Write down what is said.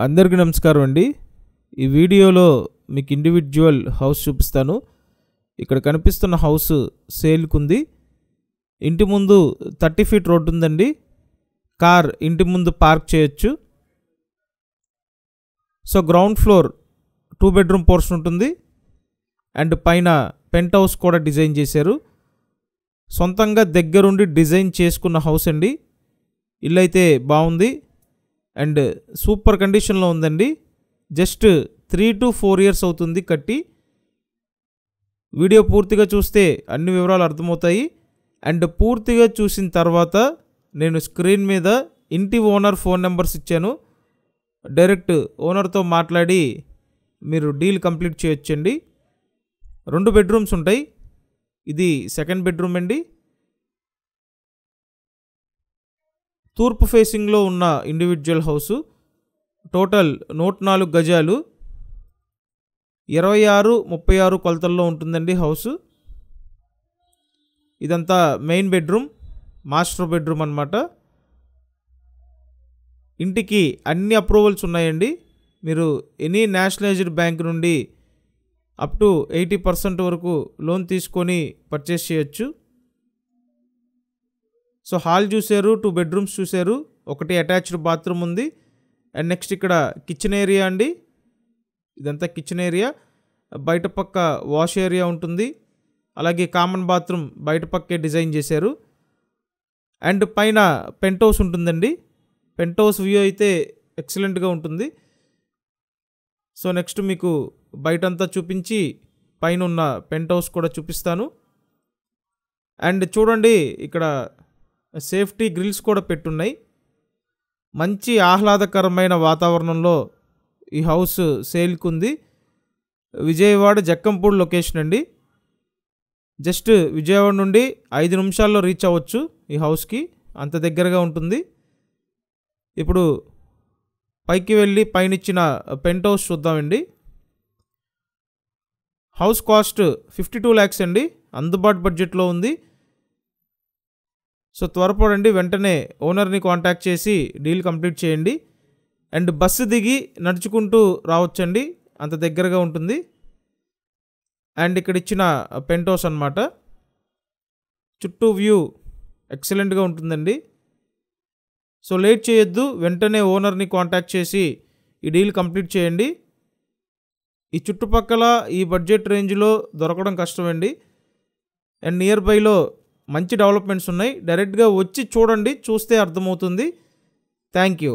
అందరికీ నమస్కారం అండి. ఈ వీడియోలో మీకు ఇండివిజువల్ హౌస్ చూపిస్తాను. ఇక్కడ కనిపిస్తున్న హౌస్ సేల్కి ఉంది. ఇంటి ముందు 30 ఫీట్ రోడ్ ఉందండి. కార్ ఇంటి ముందు పార్క్ చేయొచ్చు. So ground floor 2 bedroom portion ఉంటుంది అండ్ పైన పెంట్ హౌస్ కూడా డిజైన్ చేశారు. సొంతంగా దగ్గరుండి డిజైన్ చేసుకున్న హౌస్ అండి. ఇల్లు అయితే బాగుంది అండ్ సూపర్ కండిషన్లో ఉందండి. జస్ట్ 3 to 4 years అవుతుంది కట్టి. వీడియో పూర్తిగా చూస్తే అన్ని వివరాలు అర్థమవుతాయి. అండ్ పూర్తిగా చూసిన తర్వాత నేను స్క్రీన్ మీద ఇంటి ఓనర్ ఫోన్ నెంబర్స్ ఇచ్చాను. డైరెక్ట్ ఓనర్తో మాట్లాడి మీరు డీల్ కంప్లీట్ చేయొచ్చండి. 2 బెడ్రూమ్స్ ఉంటాయి. ఇది సెకండ్ బెడ్రూమ్ అండి. తూర్పు ఫేసింగ్లో ఉన్న ఇండివిజువల్ హౌసు. టోటల్ 104 గజాలు, 26-36 కొలతల్లో ఉంటుందండి హౌసు. ఇదంతా మెయిన్ బెడ్రూమ్, మాస్టర్ బెడ్రూమ్ అన్నమాట. ఇంటికి అన్ని అప్రూవల్స్ ఉన్నాయండి. మీరు ఎనీ నేషనలైజ్డ్ బ్యాంక్ నుండి అప్ టు 80% వరకు లోన్ తీసుకొని పర్చేస్ చేయొచ్చు. సో హాల్ చూశారు, 2 బెడ్రూమ్స్ చూశారు, ఒకటి అటాచ్డ్ బాత్రూమ్ ఉంది. అండ్ నెక్స్ట్ ఇక్కడ కిచెన్ ఏరియా అండి. ఇదంతా కిచెన్ ఏరియా. బయట పక్క వాష్ ఏరియా ఉంటుంది. అలాగే కామన్ బాత్రూమ్ బయట పక్కే డిజైన్ చేశారు. అండ్ పైన పెంట్ హౌస్ ఉంటుందండి. పెంట్ హౌస్ వ్యూ అయితే ఎక్సలెంట్గా ఉంటుంది. సో నెక్స్ట్ మీకు బయటంతా చూపించి పైన ఉన్న పెంట్ హౌస్ కూడా చూపిస్తాను. అండ్ చూడండి, ఇక్కడ సేఫ్టీ గ్రిల్స్ కూడా పెట్టున్నాయి. మంచి ఆహ్లాదకరమైన వాతావరణంలో ఈ హౌస్ సేల్కి ఉంది. విజయవాడ జక్కంపూడి లొకేషన్ అండి. జస్ట్ విజయవాడ నుండి 5 నిమిషాల్లో రీచ్ అవ్వచ్చు ఈ హౌస్కి, అంత దగ్గరగా ఉంటుంది. ఇప్పుడు పైకి వెళ్ళి పైన ఇచ్చిన పెంట్ హౌస్ చూద్దామండి. హౌస్ కాస్ట్ 52 lakhs అండి. అందుబాటు బడ్జెట్లో ఉంది. సో త్వరపడండి, వెంటనే ఓనర్ని కాంటాక్ట్ చేసి డీల్ కంప్లీట్ చేయండి. అండ్ బస్సు దిగి నడుచుకుంటూ రావచ్చండి, అంత దగ్గరగా ఉంటుంది. అండ్ ఇక్కడ ఇచ్చిన పెంట్ హౌస్ అన్నమాట. చుట్టూ వ్యూ ఎక్సలెంట్గా ఉంటుందండి. సో లేట్ చేయొద్దు, వెంటనే ఓనర్ని కాంటాక్ట్ చేసి ఈ డీల్ కంప్లీట్ చేయండి. ఈ చుట్టుపక్కల ఈ బడ్జెట్ రేంజ్లో దొరకడం కష్టమండి. అండ్ నియర్ బైలో మంచి డెవలప్మెంట్స్ ఉన్నాయి. డైరెక్ట్గా వచ్చి చూడండి, చూస్తే అర్థమవుతుంది. Thank you.